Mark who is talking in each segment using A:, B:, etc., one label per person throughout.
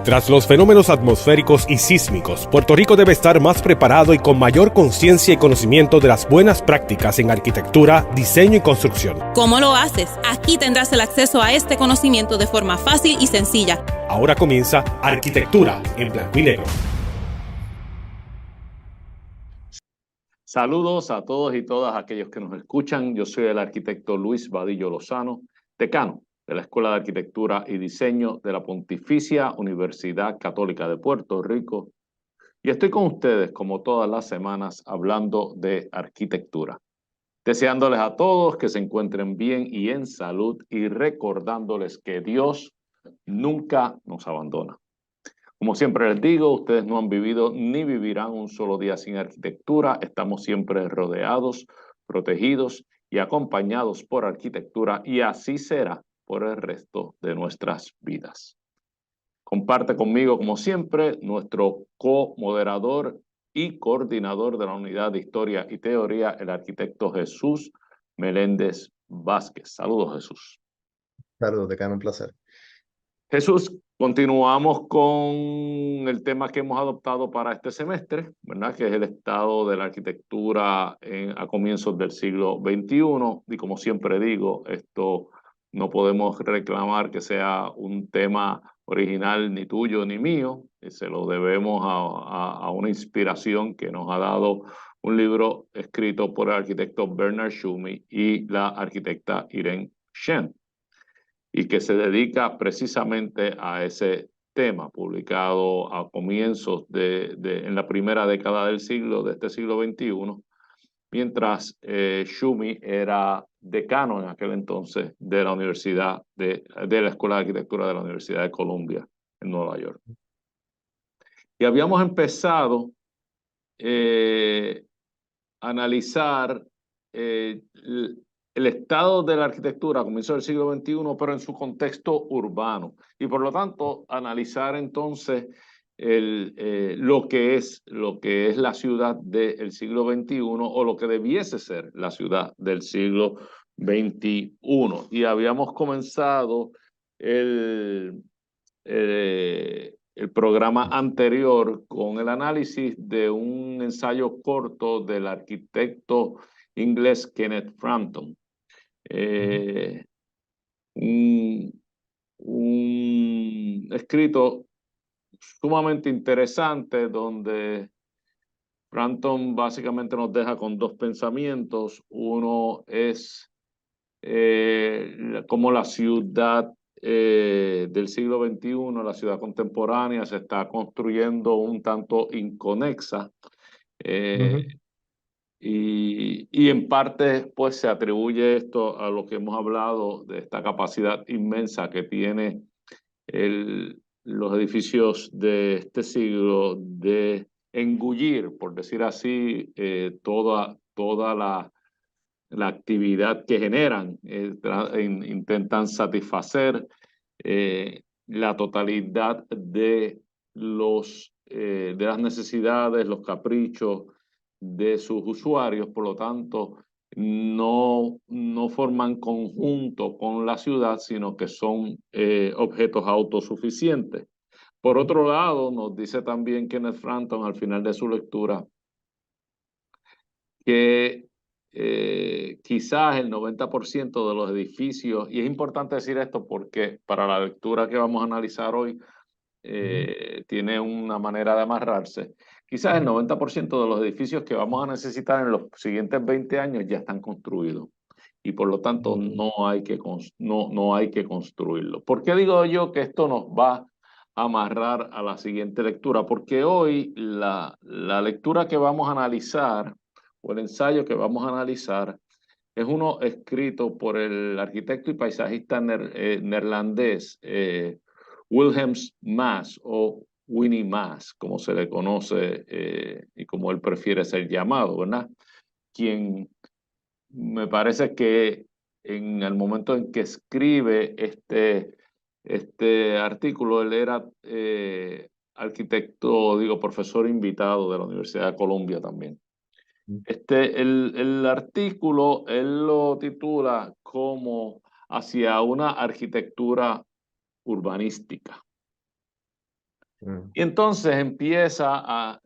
A: Tras los fenómenos atmosféricos y sísmicos, Puerto Rico debe estar más preparado y con mayor conciencia y conocimiento de las buenas prácticas en arquitectura, diseño y construcción.
B: ¿Cómo lo haces? Aquí tendrás el acceso a este conocimiento de forma fácil y sencilla.
A: Ahora comienza Arquitectura en Blanco y Negro.
C: Saludos a todos y todas aquellos que nos escuchan. Yo soy el arquitecto Luis Vadillo Lozano, decano de la Escuela de Arquitectura y Diseño de la Pontificia Universidad Católica de Puerto Rico. Y estoy con ustedes, como todas las semanas, hablando de arquitectura. Deseándoles a todos que se encuentren bien y en salud y recordándoles que Dios nunca nos abandona. Como siempre les digo, ustedes no han vivido ni vivirán un solo día sin arquitectura. Estamos siempre rodeados, protegidos y acompañados por arquitectura, y así será por el resto de nuestras vidas. Comparte conmigo, como siempre, nuestro co-moderador y coordinador de la Unidad de Historia y Teoría, el arquitecto Jesús Meléndez Vázquez. Saludos, Jesús.
D: Saludos, decano, un placer.
C: Jesús, continuamos con el tema que hemos adoptado para este semestre, ¿verdad? Que es el estado de la arquitectura a comienzos del siglo XXI. Y como siempre digo, esto no podemos reclamar que sea un tema original ni tuyo ni mío. Se lo debemos a una inspiración que nos ha dado un libro escrito por el arquitecto Bernard Tschumi y la arquitecta Irene Shen, y que se dedica precisamente a ese tema, publicado a comienzos en la primera década de este siglo XXI, mientras Tschumi era decano en aquel entonces de la Universidad de la Escuela de Arquitectura de la Universidad de Columbia en Nueva York. Y habíamos empezado a analizar el estado de la arquitectura a comienzos del siglo XXI, pero en su contexto urbano. Y por lo tanto, analizar entonces lo que es la ciudad del siglo XXI, o lo que debiese ser la ciudad del siglo XXI. Y habíamos comenzado el programa anterior con el análisis de un ensayo corto del arquitecto inglés Kenneth Frampton. Un escrito sumamente interesante donde Frampton básicamente nos deja con dos pensamientos. Uno es cómo la ciudad del siglo XXI, la ciudad contemporánea, se está construyendo un tanto inconexa. Y en parte, pues, se atribuye esto a lo que hemos hablado de esta capacidad inmensa que tiene los edificios de este siglo de engullir, por decir así, toda la actividad que generan. Intentan satisfacer la totalidad de las necesidades, los caprichos de sus usuarios. Por lo tanto, no forman conjunto con la ciudad, sino que son objetos autosuficientes. Por otro lado, nos dice también Kenneth Frampton al final de su lectura que quizás el 90% de los edificios, y es importante decir esto porque para la lectura que vamos a analizar hoy tiene una manera de amarrarse. Quizás el 90% de los edificios que vamos a necesitar en los siguientes 20 años ya están construidos, y por lo tanto no hay que construirlo. ¿Por qué digo yo que esto nos va a amarrar a la siguiente lectura? Porque hoy la lectura que vamos a analizar, o el ensayo que vamos a analizar, es uno escrito por el arquitecto y paisajista neerlandés Wilhelm Maes, o Winnie Maes, como se le conoce y como él prefiere ser llamado, ¿verdad? Quien me parece que en el momento en que escribe este artículo, él era profesor invitado de la Universidad de Columbia también. El artículo, él lo titula como Hacia una arquitectura urbanística. Y entonces empieza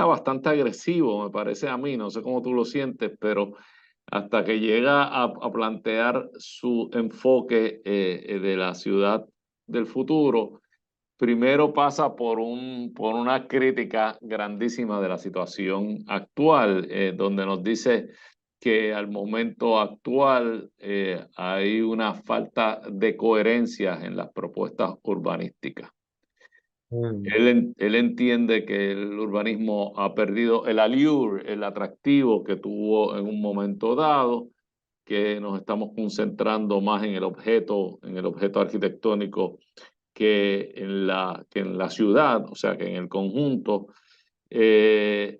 C: bastante agresivo, me parece a mí, no sé cómo tú lo sientes, pero hasta que llega a plantear su enfoque de la ciudad del futuro, primero pasa por una crítica grandísima de la situación actual, donde nos dice que al momento actual hay una falta de coherencia en las propuestas urbanísticas. Él entiende que el urbanismo ha perdido el allure, el atractivo que tuvo en un momento dado, que nos estamos concentrando más en el objeto arquitectónico que en la ciudad, o sea, que en el conjunto, eh,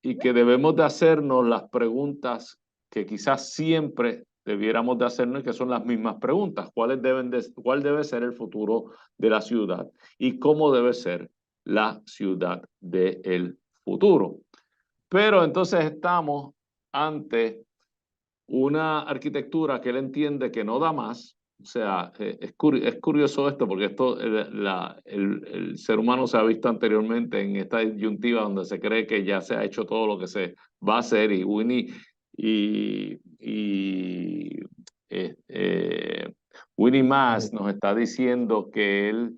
C: y que debemos de hacernos las preguntas que quizás siempre debiéramos de hacernos y que son las mismas preguntas. ¿Cuál debe ser el futuro de la ciudad y cómo debe ser la ciudad del futuro? Pero entonces estamos ante una arquitectura que él entiende que no da más. O sea, es curioso esto porque el ser humano se ha visto anteriormente en esta disyuntiva donde se cree que ya se ha hecho todo lo que se va a hacer y, y eh, eh, Winnie Maas nos está diciendo que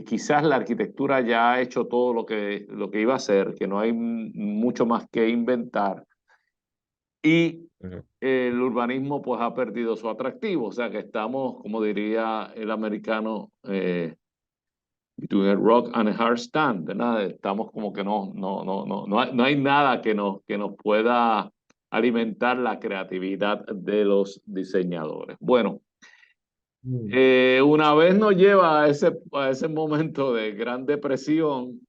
C: quizás la arquitectura ya ha hecho todo lo que iba a hacer, que no hay mucho más que inventar. Y el urbanismo pues ha perdido su atractivo, o sea que estamos, como diría el americano, between a rock and a hard stand, ¿verdad? Estamos como que no hay nada que nos pueda alimentar la creatividad de los diseñadores. Bueno, una vez nos lleva a ese momento de gran depresión,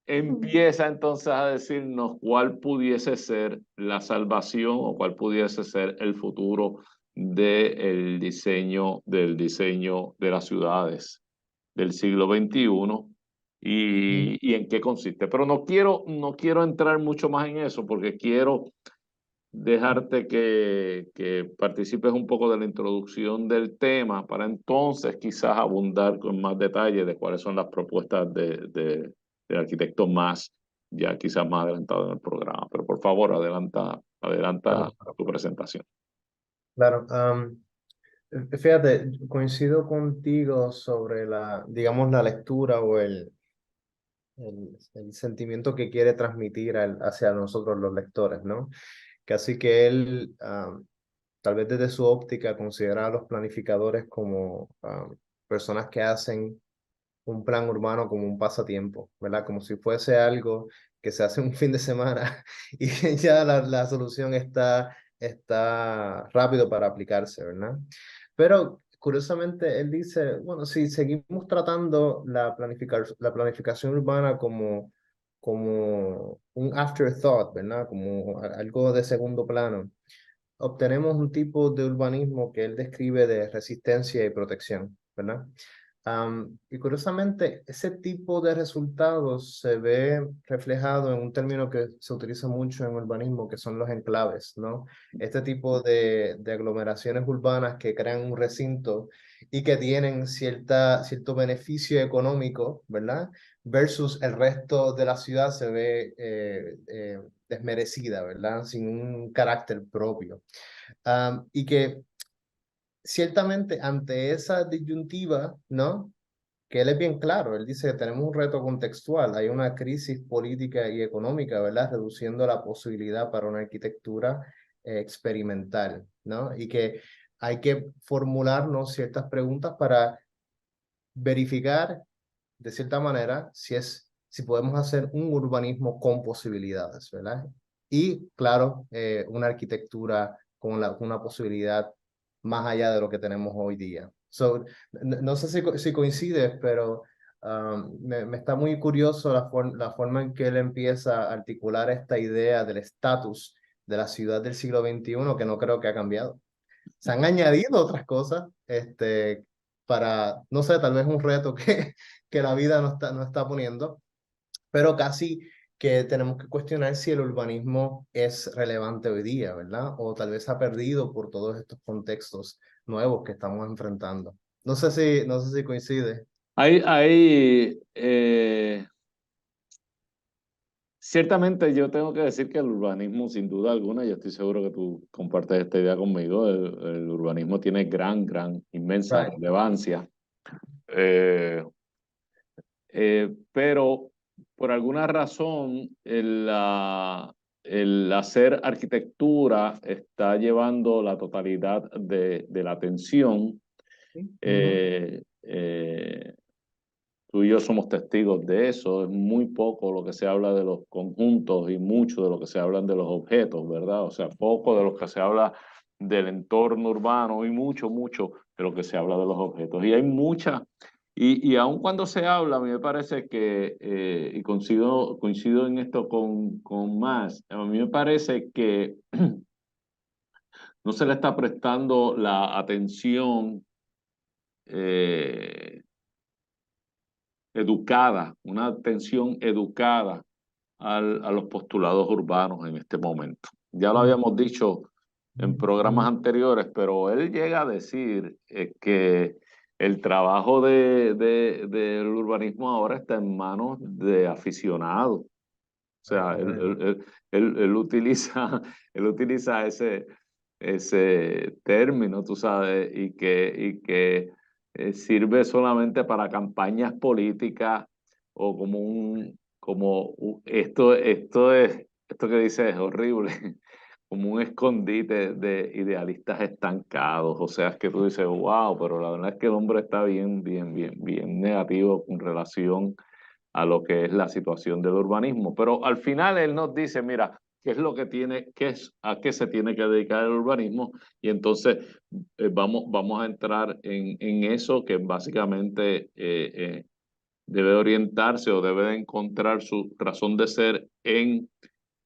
C: empieza entonces a decirnos cuál pudiese ser la salvación o cuál pudiese ser el futuro del diseño de las ciudades del siglo XXI y en qué consiste. Pero no quiero entrar mucho más en eso porque quiero dejarte que participes un poco de la introducción del tema para entonces quizás abundar con más detalle de cuáles son las propuestas del arquitecto más, ya quizás más adelantado en el programa. Pero por favor, adelanta
D: Claro,
C: tu presentación.
D: claro. Fíjate, coincido contigo sobre digamos, la lectura o el sentimiento que quiere transmitir hacia nosotros los lectores, ¿no? Que así que él, tal vez desde su óptica, considera a los planificadores como personas que hacen un plan urbano como un pasatiempo, ¿verdad? Como si fuese algo que se hace un fin de semana y ya la solución está rápido para aplicarse, ¿verdad? Pero curiosamente él dice, bueno, si seguimos tratando la planificación urbana como un afterthought, ¿verdad? Como algo de segundo plano, obtenemos un tipo de urbanismo que él describe de resistencia y protección, ¿verdad? Y curiosamente, ese tipo de resultados se ve reflejado en un término que se utiliza mucho en urbanismo, que son los enclaves, ¿no? Este tipo de aglomeraciones urbanas que crean un recinto y que tienen cierto beneficio económico, ¿verdad? Versus el resto de la ciudad se ve desmerecida, ¿verdad? Sin un carácter propio. Y que ciertamente ante esa disyuntiva, ¿no? Que él es bien claro, él dice que tenemos un reto contextual, hay una crisis política y económica, ¿verdad? Reduciendo la posibilidad para una arquitectura experimental, ¿no? Y que hay que formularnos ciertas preguntas para verificar de cierta manera si podemos hacer un urbanismo con posibilidades, ¿verdad? Y claro, una arquitectura con una posibilidad más allá de lo que tenemos hoy día. No sé si coincides, pero me está muy curioso la forma en que él empieza a articular esta idea del estatus de la ciudad del siglo XXI, que no creo que ha cambiado. Se han añadido otras cosas, no sé, tal vez un reto que la vida no está poniendo, pero casi que tenemos que cuestionar si el urbanismo es relevante hoy día, ¿verdad? O tal vez ha perdido por todos estos contextos nuevos que estamos enfrentando. No sé si coincide.
C: Hay, ciertamente yo tengo que decir que el urbanismo, sin duda alguna, yo estoy seguro que tú compartes esta idea conmigo, el urbanismo tiene inmensa
D: Right.
C: relevancia, eh, pero por alguna razón el hacer arquitectura está llevando la totalidad de la atención.
D: Ujú.
C: Tú y yo somos testigos de eso. Es muy poco lo que se habla de los conjuntos y mucho de lo que se habla de los objetos, ¿verdad? O sea, poco de lo que se habla del entorno urbano y mucho, mucho de lo que se habla de los objetos. Y hay mucha, y aun cuando se habla, a mí me parece que, y coincido en esto con más, a mí me parece que no se le está prestando la atención eh, educada, una atención educada a los postulados urbanos en este momento. Ya lo
D: Mm.
C: habíamos dicho en programas anteriores, pero él llega a decir que el trabajo del urbanismo ahora está en manos de aficionados. O sea,
D: Bueno.
C: él utiliza, él utiliza ese término, tú sabes, y que sirve solamente para campañas políticas o esto que dice es horrible, como un escondite de idealistas estancados. O sea, es que tú dices, wow, pero la verdad es que el hombre está bien, bien, bien, bien negativo con relación a lo que es la situación del urbanismo. Pero al final él nos dice, mira, qué es lo que tiene, a qué se tiene que dedicar el urbanismo, y entonces vamos a entrar en eso que básicamente debe orientarse o debe de encontrar su razón de ser en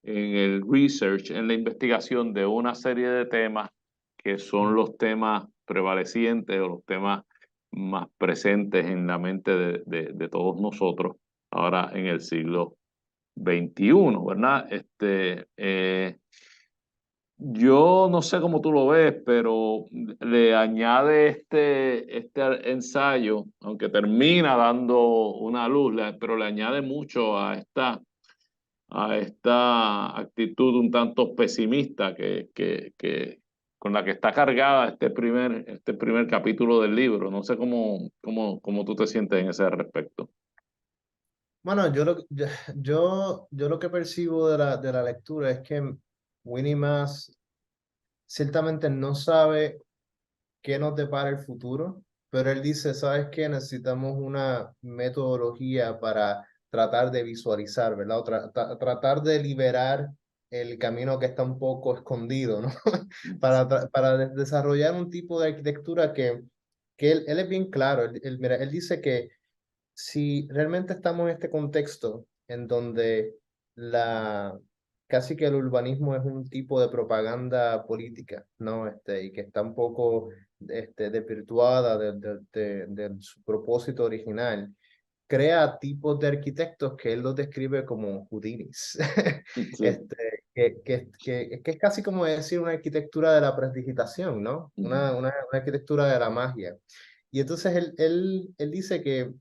C: el research, en la investigación de una serie de temas que son los temas prevalecientes o los temas más presentes en la mente de todos nosotros ahora en el siglo XXI, ¿verdad? Yo no sé cómo tú lo ves, pero le añade este ensayo, aunque termina dando una luz, pero le añade mucho a esta actitud un tanto pesimista con la que está cargada este primer capítulo del libro. No sé cómo tú te sientes en ese respecto.
D: Bueno, yo lo que percibo de la lectura es que Winnie Mass ciertamente no sabe qué nos depara el futuro, pero él dice, ¿sabes qué? Necesitamos una metodología para tratar de visualizar, ¿verdad? O tratar de liberar el camino que está un poco escondido, ¿no? Para desarrollar un tipo de arquitectura que él es bien claro. Mira, él dice que si realmente estamos en este contexto en donde la, casi que el urbanismo es un tipo de propaganda política, ¿no? Y que está un poco desvirtuada de su propósito original, crea tipos de arquitectos que él los describe como Houdinis.
C: Sí.
D: Que es casi como decir una arquitectura de la prestidigitación, ¿no?
C: Ujú.
D: Una arquitectura de la magia. Y entonces él dice que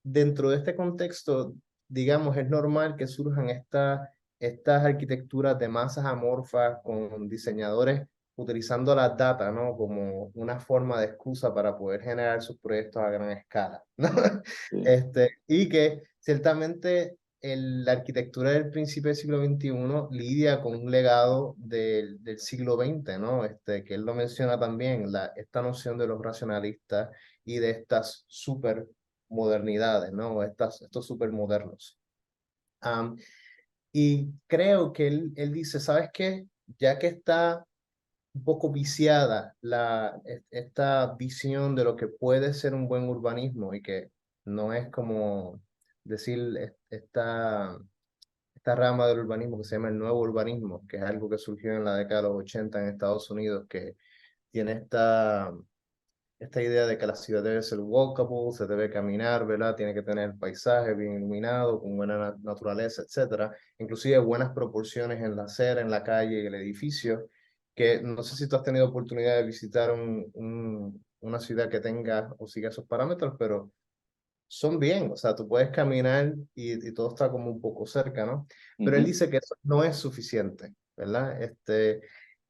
D: dentro de este contexto, digamos, es normal que surjan estas arquitecturas de masas amorfas con diseñadores utilizando las data, ¿no? Como una forma de excusa para poder generar sus proyectos a gran escala, ¿no?
C: Sí.
D: Y que ciertamente la arquitectura del principio del siglo XXI lidia con un legado del siglo XX, ¿no? Que él lo menciona también, esta noción de los racionalistas y de estas supermodernidades, ¿no? Estos supermodernos. Am, y creo que él dice, ¿sabes qué? Ya que está un poco viciada esta visión de lo que puede ser un buen urbanismo y que no es como decir esta rama del urbanismo que se llama el nuevo urbanismo, que es algo que surgió en la década de los 80 en Estados Unidos, que tiene esta idea de que la ciudad debe ser walkable, se debe caminar, ¿verdad? Tiene que tener paisaje bien iluminado, con buena naturaleza, etcétera. Inclusive buenas proporciones en la acera, en la calle y el edificio, que no sé si tú has tenido oportunidad de visitar una ciudad que tenga o siga esos parámetros, pero son bien, o sea, tú puedes caminar y todo está como un poco cerca, ¿no? Pero él dice que eso no es suficiente, ¿verdad?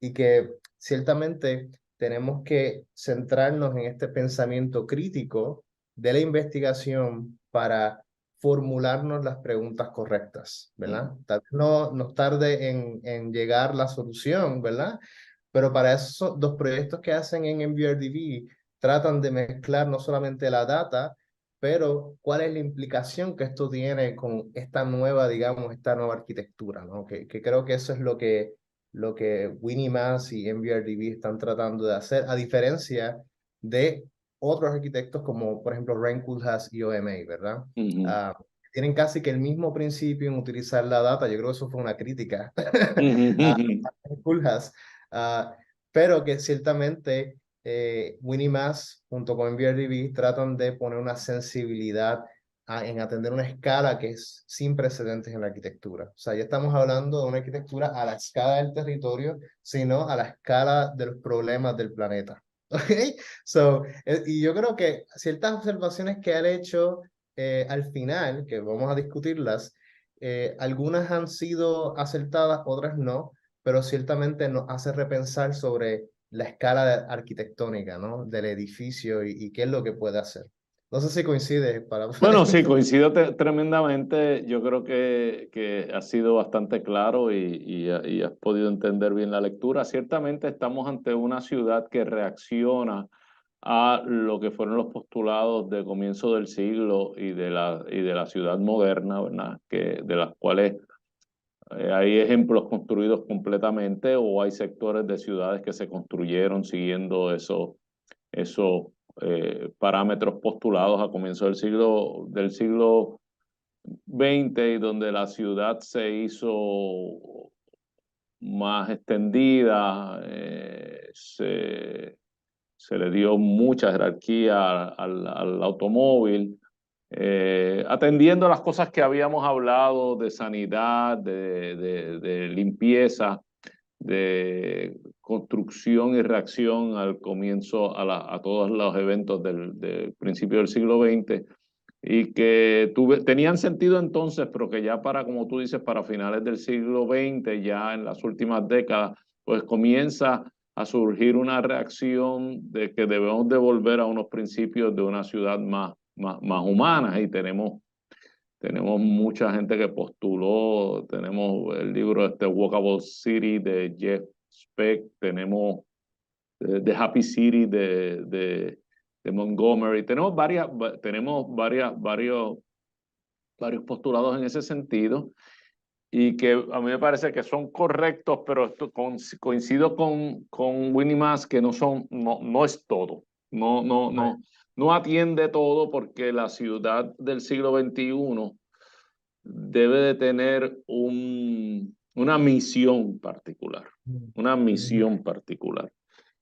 D: Y que ciertamente tenemos que centrarnos en este pensamiento crítico de la investigación para formularnos las preguntas correctas, ¿verdad? Tal vez no nos tarde en llegar la solución, ¿verdad? Pero para esos dos proyectos que hacen en MVRDV, tratan de mezclar no solamente la data, pero cuál es la implicación que esto tiene con esta nueva, digamos, esta nueva arquitectura, ¿no? Que creo que eso es lo que Winnie Mass y MVRDV están tratando de hacer, a diferencia de otros arquitectos como, por ejemplo, Ryan Koolhaas y OMA, ¿verdad? Tienen casi que el mismo principio en utilizar la data. Yo creo que eso fue una crítica a Koolhaas, pero que ciertamente Winnie Mass junto con MVRDV tratan de poner una sensibilidad en atender una escala que es sin precedentes en la arquitectura. O sea, ya estamos hablando de una arquitectura a la escala del territorio, sino a la escala de los problemas del planeta. ¿Okay? Y yo creo que ciertas observaciones que han hecho al final, que vamos a discutirlas, algunas han sido acertadas, otras no, pero ciertamente nos hace repensar sobre la escala arquitectónica, ¿no? Del edificio y qué es lo que puede hacer. No sé si coincide para...
C: Bueno, sí, coincido tremendamente. Yo creo que ha sido bastante claro y has podido entender bien la lectura. Ciertamente estamos ante una ciudad que reacciona a lo que fueron los postulados de comienzo del siglo y de la ciudad moderna, ¿verdad? De las cuales hay ejemplos construidos completamente o hay sectores de ciudades que se construyeron siguiendo esos parámetros postulados a comienzos del siglo XX y donde la ciudad se hizo más extendida, se le dio mucha jerarquía al automóvil, atendiendo a las cosas que habíamos hablado de sanidad, de limpieza, de construcción y reacción al comienzo a todos los eventos del principio del siglo XX y que tenían sentido entonces, pero que ya para, como tú dices, para finales del siglo XX, ya en las últimas décadas, pues comienza a surgir una reacción de que debemos de volver a unos principios de una ciudad más humana y tenemos mucha gente que postuló, tenemos el libro Walkable City de Jeff Speck, tenemos The Happy City de Montgomery, tenemos varios postulados en ese sentido y que a mí me parece que son correctos, pero coincido con Winnie Mass que no es todo, no atiende todo porque la ciudad del siglo XXI debe de tener una misión particular,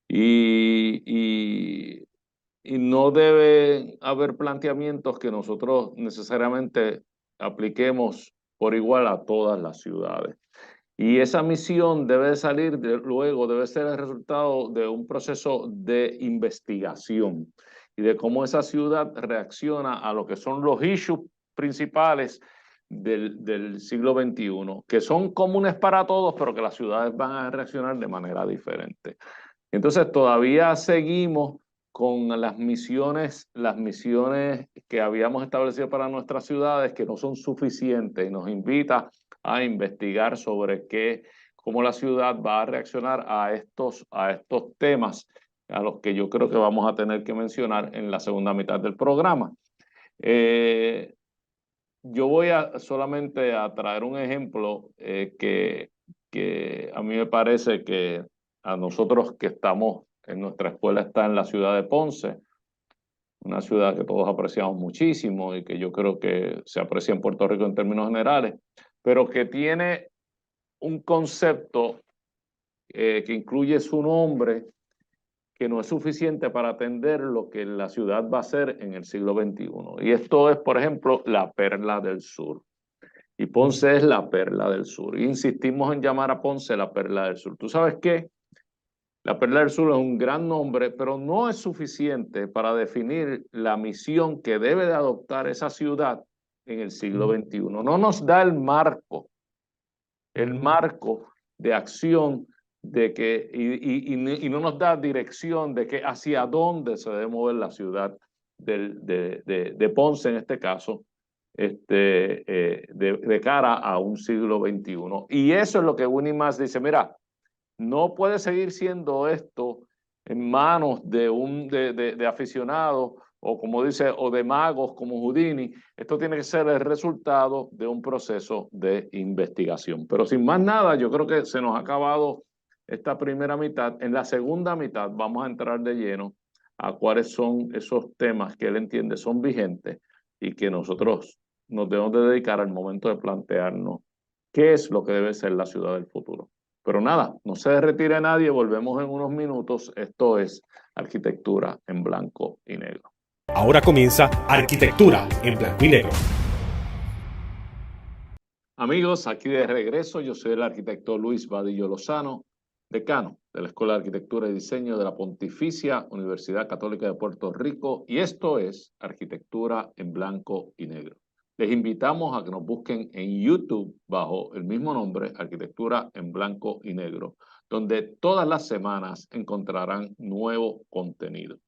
C: y no debe haber planteamientos que nosotros necesariamente apliquemos por igual a todas las ciudades. Y esa misión debe salir luego, debe ser el resultado de un proceso de investigación y de cómo esa ciudad reacciona a lo que son los issues principales del siglo XXI, que son comunes para todos, pero que las ciudades van a reaccionar de manera diferente. Entonces todavía seguimos con las misiones que habíamos establecido para nuestras ciudades, que no son suficientes y nos invita a investigar sobre cómo la ciudad va a reaccionar a estos temas, a los que yo creo que vamos a tener que mencionar en la segunda mitad del programa. Yo voy solamente a traer un ejemplo que a mí me parece que a nosotros que estamos en nuestra escuela está en la ciudad de Ponce, una ciudad que todos apreciamos muchísimo y que yo creo que se aprecia en Puerto Rico en términos generales, pero que tiene un concepto que incluye su nombre, que no es suficiente para atender lo que la ciudad va a ser en el siglo XXI. Y esto es, por ejemplo, la Perla del Sur. Y Ponce es la Perla del Sur. Insistimos en llamar a Ponce la Perla del Sur. ¿Tú sabes qué? La Perla del Sur es un gran nombre, pero no es suficiente para definir la misión que debe de adoptar esa ciudad en el siglo XXI. No nos da el marco de acción de que, y no nos da dirección de que hacia dónde se debe mover la ciudad de Ponce, en este caso, de cara a un siglo XXI. Y eso es lo que Winnie Mas dice, mira, no puede seguir siendo esto en manos de aficionados o como dice, o de magos como Houdini. Esto tiene que ser el resultado de un proceso de investigación. Pero sin más nada, yo creo que se nos ha acabado esta primera mitad. En la segunda mitad vamos a entrar de lleno a cuáles son esos temas que él entiende son vigentes y que nosotros nos debemos de dedicar al momento de plantearnos qué es lo que debe ser la ciudad del futuro. Pero nada, no se retire nadie, volvemos en unos minutos. Esto es Arquitectura en Blanco y Negro.
A: Ahora comienza Arquitectura en Blanco y Negro.
C: Amigos, aquí de regreso, yo soy el arquitecto Luis Vadillo Lozano, decano de la Escuela de Arquitectura y Diseño de la Pontificia Universidad Católica de Puerto Rico, y esto es Arquitectura en Blanco y Negro. Les invitamos a que nos busquen en YouTube bajo el mismo nombre, Arquitectura en Blanco y Negro, donde todas las semanas encontrarán nuevo contenido.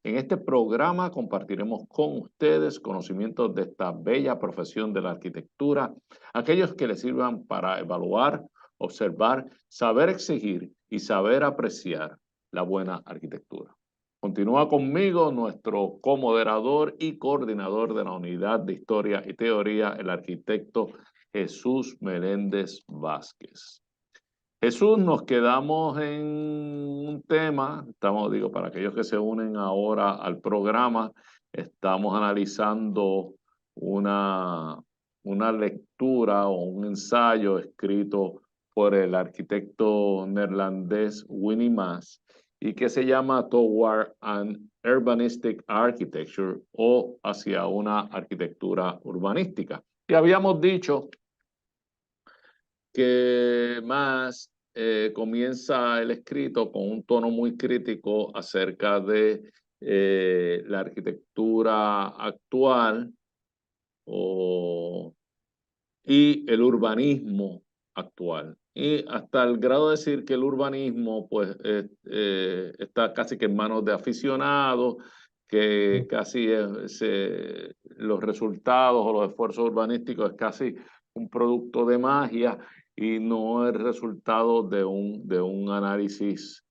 C: En este programa compartiremos con ustedes conocimientos de esta bella profesión de la arquitectura, aquellos que les sirvan para evaluar, observar, saber exigir y saber apreciar la buena arquitectura. Continúa conmigo nuestro comoderador y coordinador de la Unidad de Historia y Teoría, el arquitecto Jesús Meléndez Vázquez. Jesús, nos quedamos en un tema, para aquellos que se unen ahora al programa, estamos analizando una lectura o un ensayo escrito por el arquitecto neerlandés Winnie Mas y que se llama Toward an Urbanistic Architecture o hacia una arquitectura urbanística. Y habíamos dicho que Mas comienza el escrito con un tono muy crítico acerca de la arquitectura actual y el urbanismo actual. Y hasta el grado de decir que el urbanismo pues, está casi que en manos de aficionados, que casi los resultados o los esfuerzos urbanísticos es casi un producto de magia y no el resultado de un análisis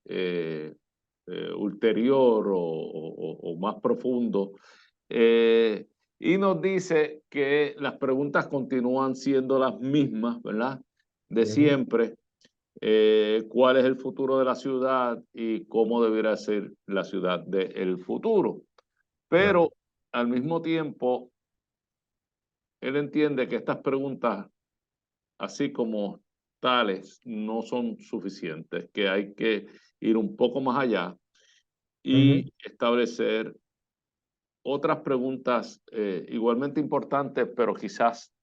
C: ulterior o más profundo. Y nos dice que las preguntas continúan siendo las mismas, ¿verdad? De siempre. ¿Cuál es el futuro de la ciudad y cómo debería ser la ciudad del futuro? Pero al mismo tiempo, él entiende que estas preguntas, así como tales, no son suficientes, que hay que ir un poco más allá y establecer otras preguntas igualmente importantes, pero quizás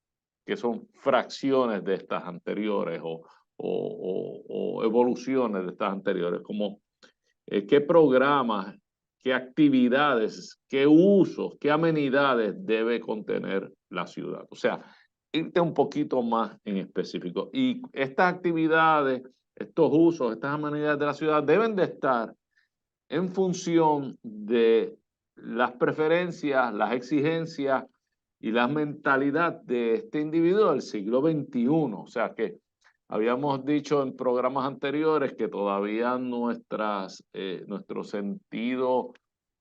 C: que son fracciones de estas anteriores o evoluciones de estas anteriores, como qué programas, qué actividades, qué usos, qué amenidades debe contener la ciudad. O sea, irte un poquito más en específico. Y estas actividades, estos usos, estas amenidades de la ciudad deben de estar en función de las preferencias, las exigencias y la mentalidad de este individuo del siglo XXI. O sea que habíamos dicho en programas anteriores que todavía nuestro sentido,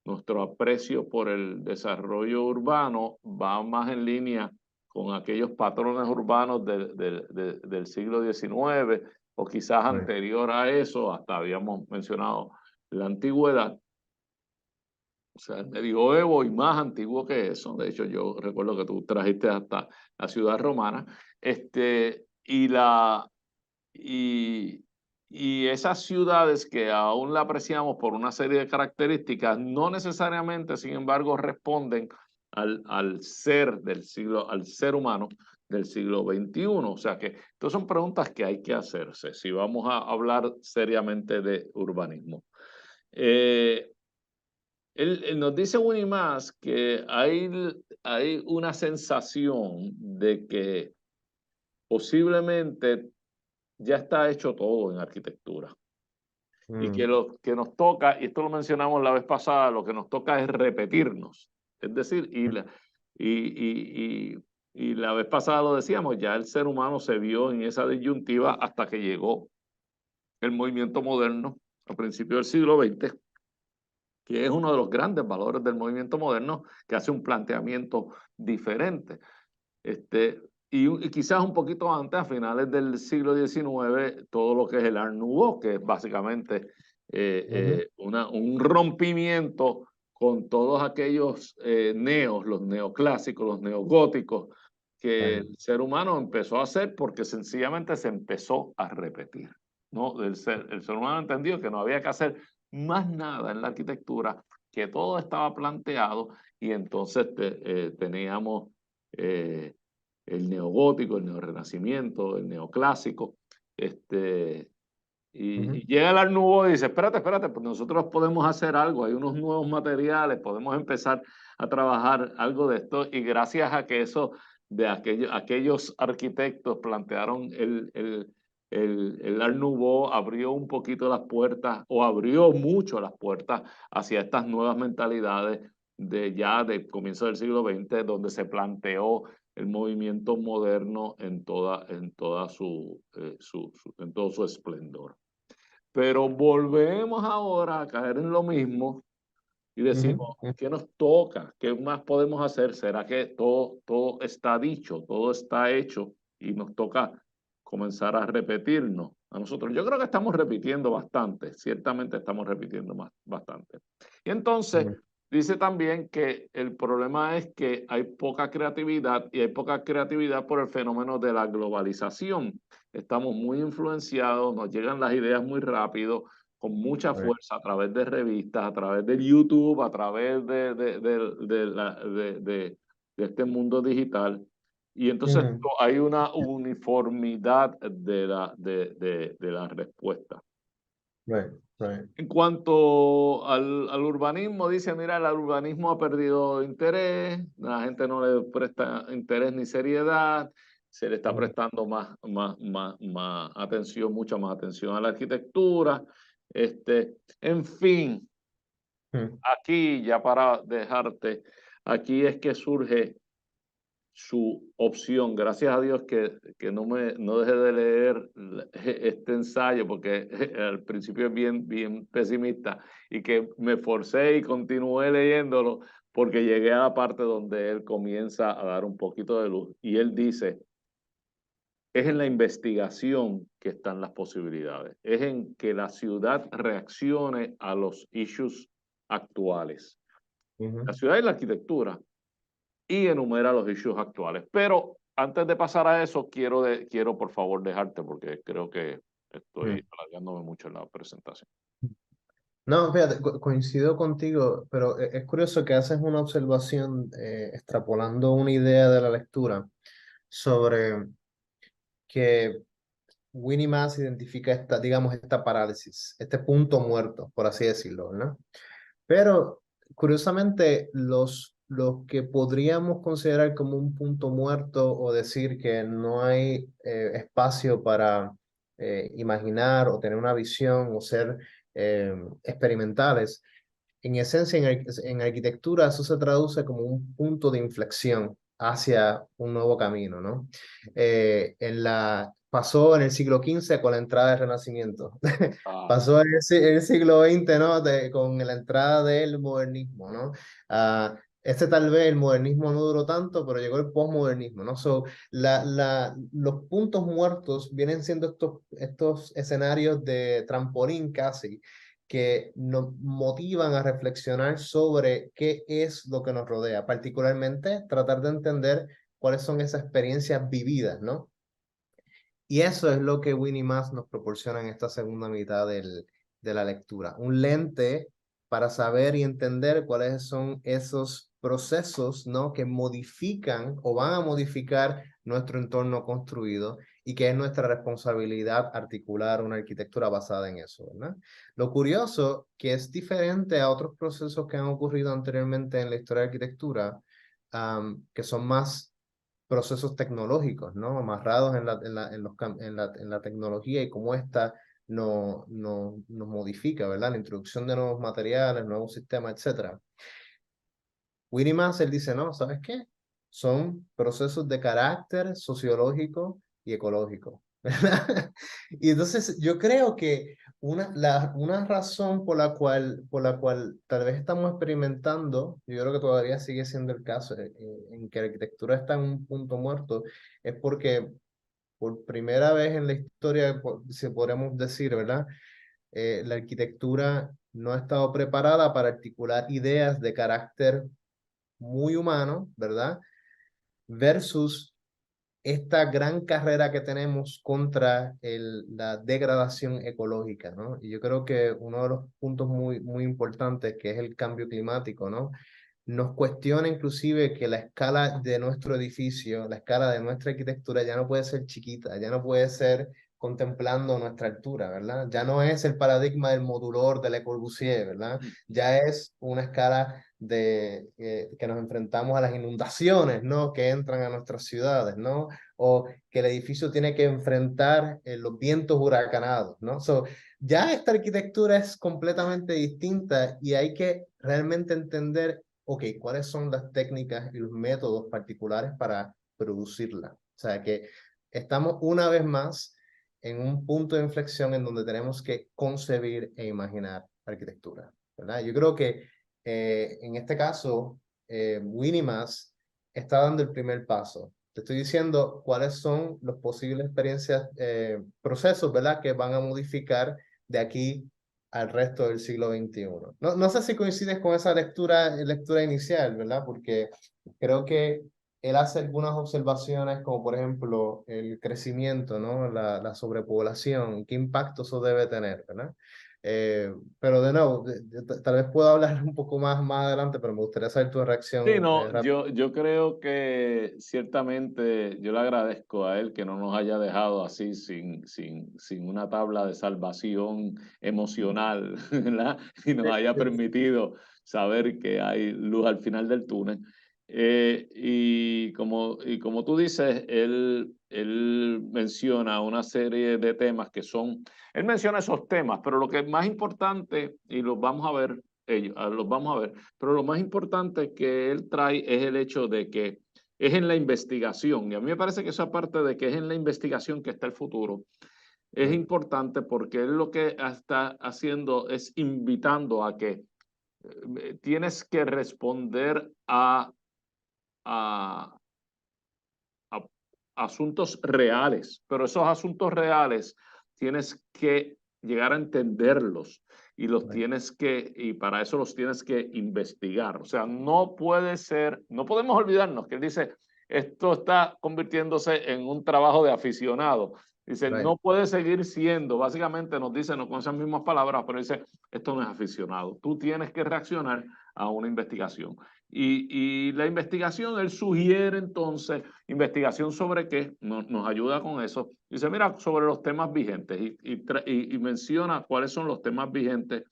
C: nuestro aprecio por el desarrollo urbano va más en línea con aquellos patrones urbanos del siglo XIX o quizás anterior a eso, hasta habíamos mencionado la antigüedad. O sea, el medioevo y más antiguo que eso. De hecho, yo recuerdo que tú trajiste hasta la ciudad romana. Y esas ciudades que aún la apreciamos por una serie de características, no necesariamente, sin embargo, responden al ser del siglo, al ser humano del siglo XXI. O sea que estas son preguntas que hay que hacerse si vamos a hablar seriamente de urbanismo. Él nos dice Winnie más que hay una sensación de que posiblemente ya está hecho todo en arquitectura. Y que lo que nos toca, y esto lo mencionamos la vez pasada, lo que nos toca es repetirnos. Es decir, y la vez pasada lo decíamos, ya el ser humano se vio en esa disyuntiva hasta que llegó el movimiento moderno a principios del siglo XX, que es uno de los grandes valores del movimiento moderno, que hace un planteamiento diferente. Y quizás un poquito antes, a finales del siglo XIX, todo lo que es el Art Nouveau, que es básicamente un rompimiento con todos aquellos los neoclásicos, los neogóticos, que el ser humano empezó a hacer porque sencillamente se empezó a repetir, ¿no? El ser humano entendió que no había que hacer más nada en la arquitectura, que todo estaba planteado y entonces teníamos el neogótico, el neorrenacimiento, el neoclásico, y llega el Art Nouveau y dice, espérate, pues nosotros podemos hacer algo, hay unos nuevos materiales, podemos empezar a trabajar algo de esto, y gracias a que aquellos arquitectos plantearon el Art Nouveau, abrió un poquito las puertas, o abrió mucho las puertas hacia estas nuevas mentalidades de comienzo del siglo XX, donde se planteó el movimiento moderno en todo su esplendor. Pero volvemos ahora a caer en lo mismo y decimos, ¿qué nos toca? ¿Qué más podemos hacer? ¿Será que todo está dicho, todo está hecho y nos toca comenzar a repetirnos a nosotros? Yo creo que estamos repitiendo bastante, ciertamente estamos repitiendo bastante. Y entonces dice también que el problema es que hay poca creatividad, y hay poca creatividad por el fenómeno de la globalización. Estamos muy influenciados, nos llegan las ideas muy rápido, con mucha fuerza, a través de revistas, a través de YouTube, a través de este mundo digital. Y entonces hay una uniformidad de la respuesta. En cuanto al urbanismo, dice, mira, el urbanismo ha perdido interés, la gente no le presta interés ni seriedad, se le está prestando más atención, mucha más atención a la arquitectura. En fin, aquí, ya para dejarte, aquí es que surge su opción. Gracias a Dios que no dejé de leer este ensayo, porque al principio es bien pesimista, y que me forcé y continué leyéndolo porque llegué a la parte donde él comienza a dar un poquito de luz, y él dice, es en la investigación que están las posibilidades, es en que la ciudad reaccione a los issues actuales. La ciudad y la arquitectura, y enumera los issues actuales. Pero antes de pasar a eso, quiero por favor dejarte, porque creo que estoy alargándome mucho en la presentación.
D: No, fíjate, coincido contigo, pero es curioso que haces una observación extrapolando una idea de la lectura sobre que Winnie Maas identifica esta parálisis, este punto muerto, por así decirlo, ¿no? Pero curiosamente, los que podríamos considerar como un punto muerto, o decir que no hay espacio para imaginar o tener una visión o ser experimentales, en esencia en arquitectura eso se traduce como un punto de inflexión hacia un nuevo camino, ¿no? Pasó en el siglo XV con la entrada del Renacimiento. Pasó en el siglo XX, ¿no? Con la entrada del modernismo, ¿no? Tal vez el modernismo no duró tanto, pero llegó el posmodernismo, ¿no? Los puntos muertos vienen siendo estos escenarios de trampolín casi, que nos motivan a reflexionar sobre qué es lo que nos rodea, particularmente tratar de entender cuáles son esas experiencias vividas, ¿no? Y eso es lo que Winnie Maas nos proporciona en esta segunda mitad de la lectura. Un lente para saber y entender cuáles son esos procesos, ¿no? Que modifican o van a modificar nuestro entorno construido y que es nuestra responsabilidad articular una arquitectura basada en eso, ¿verdad? Lo curioso que es diferente a otros procesos que han ocurrido anteriormente en la historia de arquitectura, que son más procesos tecnológicos, ¿no? Amarrados en la tecnología y cómo esta nos modifica, ¿verdad? La introducción de nuevos materiales, nuevos sistemas, etcétera. Winnie Mansell dice, no, ¿sabes qué? Son procesos de carácter sociológico y ecológico. ¿Verdad? Y entonces yo creo que una razón por la cual tal vez estamos experimentando, yo creo que todavía sigue siendo el caso, en que la arquitectura está en un punto muerto, es porque por primera vez en la historia, si podemos decir, ¿verdad? La arquitectura no ha estado preparada para articular ideas de carácter muy humano, ¿verdad? Versus esta gran carrera que tenemos contra la degradación ecológica, ¿no? Y yo creo que uno de los puntos muy importantes, que es el cambio climático, ¿no? Nos cuestiona inclusive que la escala de nuestro edificio, la escala de nuestra arquitectura ya no puede ser chiquita, ya no puede ser contemplando nuestra altura, ¿verdad? Ya no es el paradigma del modulor de Le Corbusier, ¿verdad? Ya es una escala de que nos enfrentamos a las inundaciones, ¿no? Que entran a nuestras ciudades, ¿no? O que el edificio tiene que enfrentar los vientos huracanados, ¿no? Ya esta arquitectura es completamente distinta y hay que realmente entender, ok, cuáles son las técnicas y los métodos particulares para producirla. O sea, que estamos una vez más en un punto de inflexión en donde tenemos que concebir e imaginar arquitectura, ¿verdad? Yo creo que en este caso, Winnie Mass está dando el primer paso. Te estoy diciendo cuáles son los posibles experiencias, procesos, ¿verdad? Que van a modificar de aquí al resto del siglo XXI. No sé si coincides con esa lectura inicial, ¿verdad? Porque creo que él hace algunas observaciones como por ejemplo el crecimiento, ¿no? La sobrepoblación, qué impacto eso debe tener, ¿verdad? Pero de nuevo, tal vez puedo hablar un poco más adelante, pero me gustaría saber tu
C: Sí,
D: reacción.
C: no, yo creo que ciertamente yo le agradezco a él que no nos haya dejado así sin una tabla de salvación emocional, ¿verdad? Y nos haya permitido saber que hay luz al final del túnel. Y como tú dices, él menciona una serie de temas él menciona esos temas, pero lo que es más importante, y los vamos a ver, los vamos a ver, pero lo más importante que él trae es el hecho de que es en la investigación, y a mí me parece que esa parte de que es en la investigación que está el futuro, es importante porque él lo que está haciendo es invitando a que tienes que responder a, a asuntos reales, pero esos asuntos reales tienes que llegar a entenderlos y para eso los tienes que investigar. O sea, no puede ser, no podemos olvidarnos que él dice, esto está convirtiéndose en un trabajo de aficionado. Dice, no puede seguir siendo, básicamente nos dice, no con esas mismas palabras, pero dice, esto no es aficionado. Tú tienes que reaccionar a una investigación. Y la investigación, él sugiere entonces, investigación sobre qué, nos ayuda con eso. Dice, mira, sobre los temas vigentes y menciona cuáles son los temas vigentes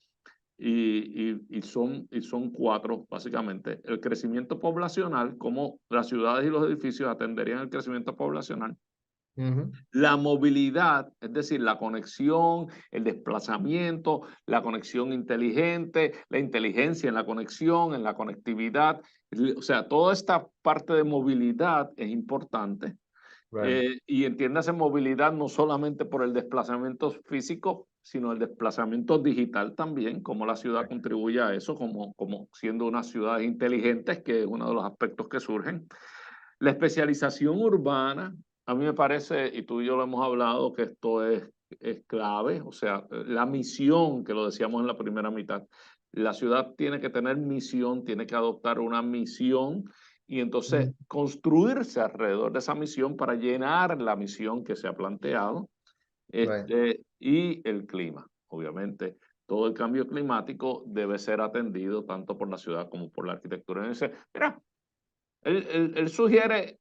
C: y son cuatro, básicamente. El crecimiento poblacional, cómo las ciudades y los edificios atenderían el crecimiento poblacional. La movilidad, es decir, la conexión, el desplazamiento, la conexión inteligente, la inteligencia en la conexión, en la conectividad. O sea, toda esta parte de movilidad es importante. Y entiéndase movilidad no solamente por el desplazamiento físico, sino el desplazamiento digital también, cómo la ciudad contribuye a eso, como siendo unas ciudades inteligentes, que es uno de los aspectos que surgen. La especialización urbana, a mí me parece, y tú y yo lo hemos hablado, que esto es clave, o sea, la misión, que lo decíamos en la primera mitad, la ciudad tiene que tener misión, tiene que adoptar una misión y entonces construirse alrededor de esa misión para llenar la misión que se ha planteado, y el clima, obviamente. todo el cambio climático debe ser atendido tanto por la ciudad como por la arquitectura. Dice, mira, él sugiere,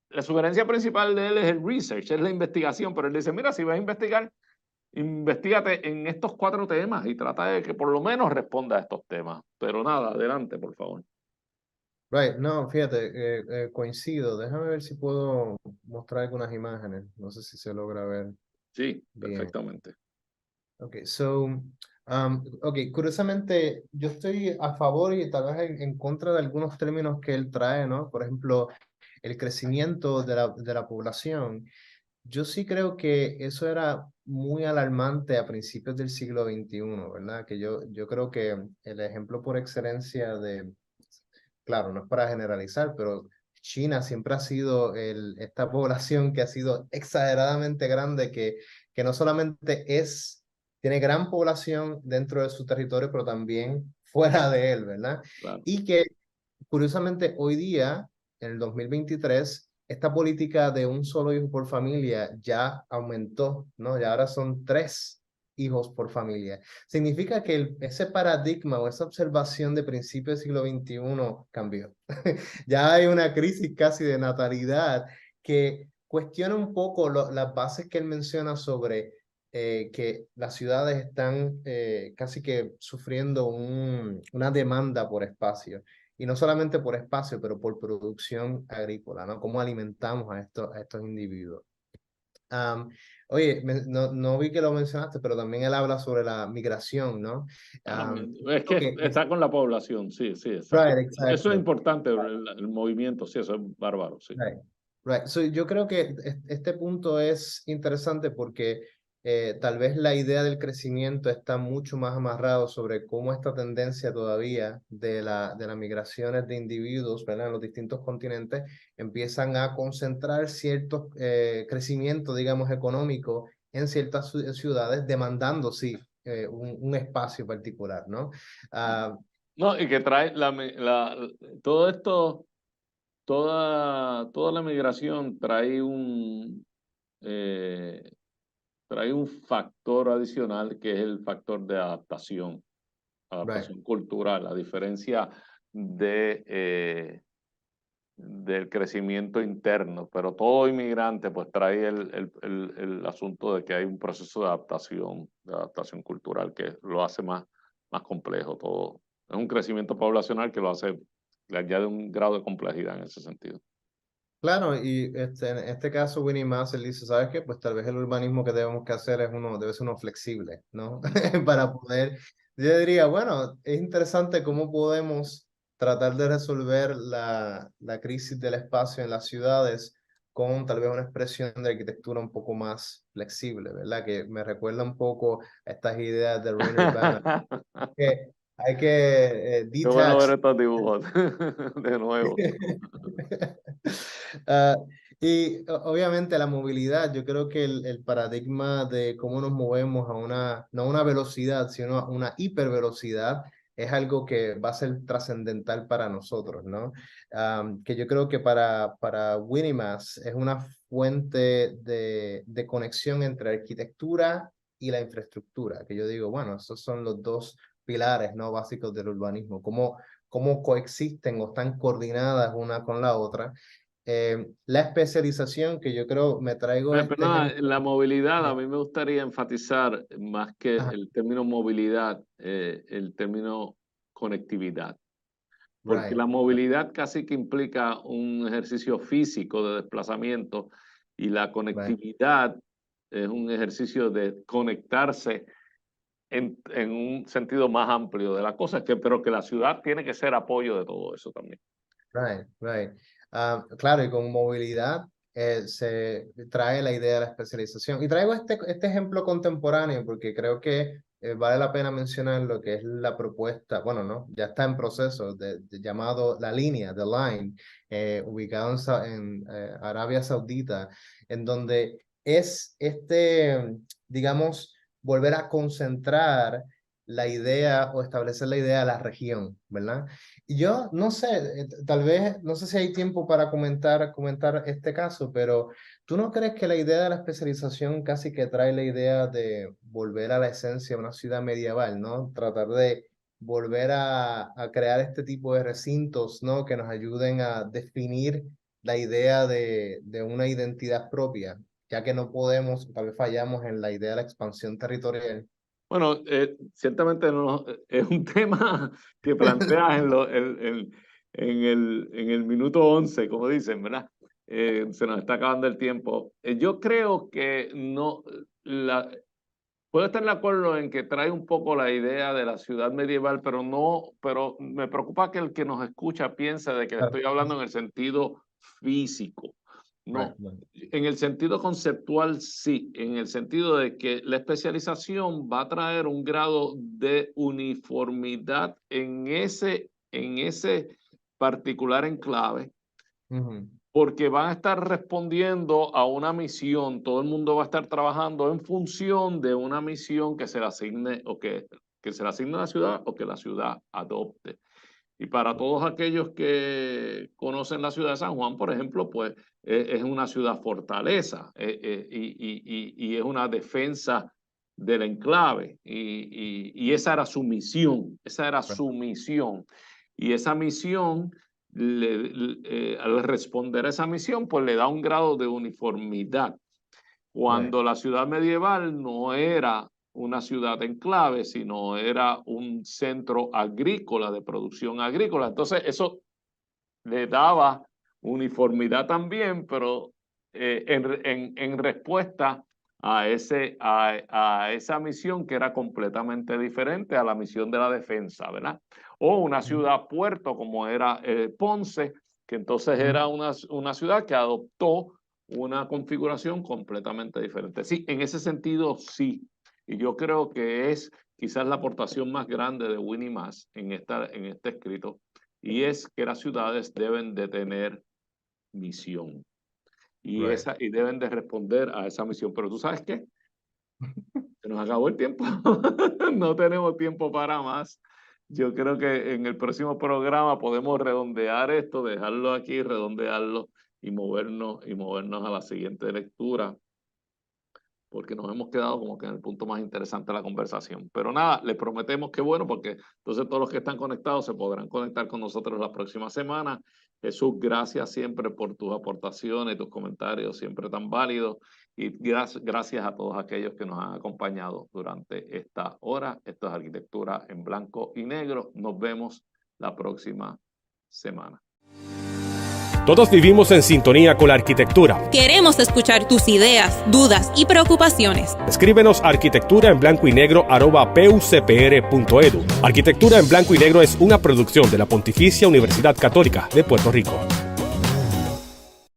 C: la sugerencia principal de él es el research, es la investigación, pero él dice, mira, si vas a investigar, investigate en estos 4 temas y trata de que por lo menos responda a estos temas. Pero nada, adelante, por favor.
D: Right, no, fíjate, coincido. Déjame ver si puedo mostrar algunas imágenes. No sé si se logra ver
C: Sí,
D: bien.
C: perfectamente.
D: Okay, curiosamente, yo estoy a favor y tal vez en contra de algunos términos que él trae, ¿no? Por ejemplo, el crecimiento de la población. Yo sí creo que eso era muy alarmante a principios del siglo XXI, ¿verdad? Que yo creo que el ejemplo por excelencia de, claro, no es para generalizar, pero China siempre ha sido esta población que ha sido exageradamente grande, que no solamente tiene gran población dentro de su territorio, pero también fuera de él, ¿verdad?
C: Claro.
D: Y que curiosamente hoy día, en el 2023, esta política de un solo hijo por familia ya aumentó, ¿no? Ya ahora son 3 hijos por familia. Significa que ese paradigma o esa observación de principios del siglo XXI cambió. Ya hay una crisis casi de natalidad que cuestiona un poco las bases que él menciona sobre que las ciudades están casi que sufriendo una demanda por espacio. Y no solamente por espacio, pero por producción agrícola, ¿no? ¿Cómo alimentamos a estos individuos? Um, Oye, no vi que lo mencionaste, pero también él habla sobre la migración, ¿no?
C: Es que está con la población, sí, sí, exacto.
D: Right,
C: Eso es
D: exactly.
C: importante, el movimiento, sí, eso es bárbaro, sí.
D: Right, right. So, yo creo que este punto es interesante porque tal vez la idea del crecimiento está mucho más amarrado sobre cómo esta tendencia todavía de las migraciones de individuos, ¿verdad? En los distintos continentes empiezan a concentrar ciertos crecimientos, digamos, económicos en ciertas ciudades, demandando, sí, un espacio particular, ¿no? Ah,
C: No, y que trae todo esto, toda la migración eh, trae un factor adicional que es el factor de
D: right.
C: adaptación cultural, a diferencia del crecimiento interno, pero todo inmigrante pues trae el asunto de que hay un proceso de adaptación cultural que lo hace más complejo todo. Es un crecimiento poblacional que lo hace, le añade un grado de complejidad en ese sentido.
D: Claro, y en este caso Winnie Mass, él dice, ¿sabes qué? Pues tal vez el urbanismo que debemos que hacer debe ser uno flexible, ¿no? Para poder, yo diría, bueno, es interesante cómo podemos tratar de resolver la crisis del espacio en las ciudades con tal vez una expresión de arquitectura un poco más flexible, ¿verdad? Que me recuerda un poco a estas ideas de Rainer Banner, que hay que
C: Qué bueno ver
D: detach.
C: estos dibujos de nuevo.
D: Ah, y obviamente la movilidad, yo creo que el paradigma de cómo nos movemos no a una velocidad, sino a una hipervelocidad, es algo que va a ser trascendental para nosotros, ¿no? Que yo creo que para Winnie Mass es una fuente de conexión entre arquitectura y la infraestructura, que yo digo, bueno, esos son los 2 pilares, ¿no? Básicos del urbanismo, cómo coexisten o están coordinadas una con la otra. La especialización que yo creo me traigo
C: Pero
D: este
C: nada,
D: ejemplo.
C: la movilidad, a mí me gustaría enfatizar más que
D: Ajá,
C: el término movilidad, el término conectividad. Porque
D: right,
C: la movilidad casi que implica un ejercicio físico de desplazamiento y la
D: right.
C: conectividad es un ejercicio de conectarse en un sentido más amplio de la cosa, pero que la ciudad tiene que ser apoyo de todo eso también.
D: Right, right. Claro, y con movilidad se trae la idea de la especialización. Y traigo este ejemplo contemporáneo porque creo que vale la pena mencionar lo que es la propuesta, bueno, no, ya está en proceso, llamado La Línea, The Line, ubicado en Arabia Saudita, en donde es digamos, volver a concentrar la idea o establecer la idea de la región, ¿verdad? Y yo no sé, tal vez, no sé si hay tiempo para comentar este caso, pero ¿tú no crees que la idea de la especialización casi que trae la idea de volver a la esencia de una ciudad medieval, ¿no? Tratar de volver a crear este tipo de recintos, ¿no? Que nos ayuden a definir la idea de una identidad propia, ya que no podemos, tal vez fallamos en la idea de la expansión territorial.
C: Bueno, ciertamente no, es un tema que planteas en el minuto 11, como dicen, ¿verdad? Se nos está acabando el tiempo. Yo creo que no, puedo estar de acuerdo en que trae un poco la idea de la ciudad medieval, pero me preocupa que el que nos escucha piense de que estoy hablando en el sentido físico. No, en el sentido conceptual sí, en el sentido de que la especialización va a traer un grado de uniformidad en ese particular enclave, porque van a estar respondiendo a una misión, todo el mundo va a estar trabajando en función de una misión que se le asigne o que se le asigne a la ciudad o que la ciudad adopte. Y para todos aquellos que conocen la ciudad de San Juan, por ejemplo, pues es una ciudad fortaleza y es una defensa del enclave. Y esa era su misión, Y esa misión, al responder a esa misión, pues le da un grado de uniformidad. Cuando la ciudad medieval no era una ciudad enclave, sino era un centro agrícola, de producción agrícola. Entonces, eso le daba uniformidad también, pero en respuesta a esa misión que era completamente diferente a la misión de la defensa, ¿verdad? O una ciudad puerto como era Ponce, que entonces era una ciudad que adoptó una configuración completamente diferente. Sí, en ese sentido sí. Y yo creo que es quizás la aportación más grande de Winnie Mass en este escrito, y es que las ciudades deben de tener misión y deben de responder a esa misión. Pero ¿tú sabes qué? Se nos acabó el tiempo. No tenemos tiempo para más. Yo creo que en el próximo programa podemos redondear esto, dejarlo aquí, redondearlo y movernos a la siguiente lectura, porque nos hemos quedado como que en el punto más interesante de la conversación. Pero nada, les prometemos que bueno, porque entonces todos los que están conectados se podrán conectar con nosotros la próxima semana. Jesús, gracias siempre por tus aportaciones, tus comentarios siempre tan válidos, y gracias a todos aquellos que nos han acompañado durante esta hora. Esto es Arquitectura en Blanco y Negro. Nos vemos la próxima semana.
A: Todos vivimos en sintonía con la arquitectura.
B: Queremos escuchar tus ideas, dudas y preocupaciones.
A: Escríbenos a arquitecturaenblancoynegro@pucpr.edu. Arquitectura en Blanco y Negro es una producción de la Pontificia Universidad Católica de Puerto Rico.